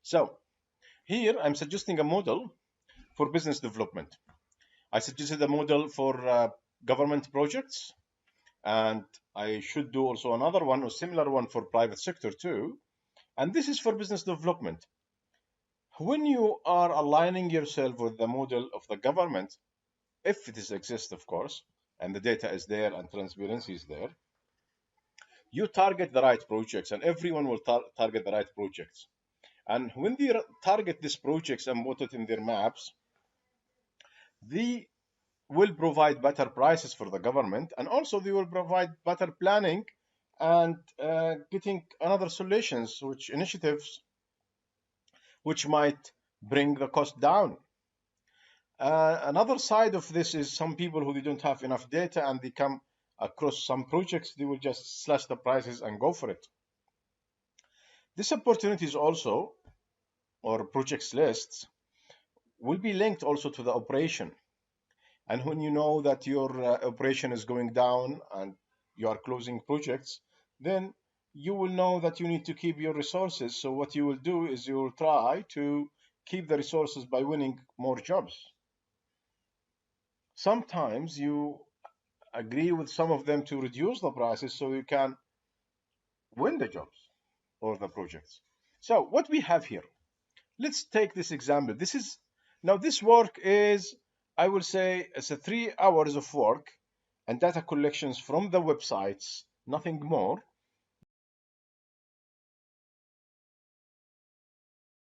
So here I'm suggesting a model for business development. I suggested a model for government projects, and I should do also another one or similar one for private sector too. And this is for business development. When you are aligning yourself with the model of the government, if it is exists, of course, and the data is there and transparency is there, you target the right projects, and everyone will target the right projects. And when they target these projects and put it in their maps, they will provide better prices for the government, and also they will provide better planning and getting another solutions, which initiatives which might bring the cost down. Another side of this is some people who they don't have enough data and they come across some projects, they will just slash the prices and go for it. This opportunities also, or projects lists, will be linked also to the operation. And when you know that your operation is going down and you are closing projects, then you will know that you need to keep your resources. So what you will do is you will try to keep the resources by winning more jobs. Sometimes you agree with some of them to reduce the prices so you can win the jobs or the projects. So what we have here, let's take this example. This work is, I will say, it's a 3 hours of work and data collections from the websites, nothing more.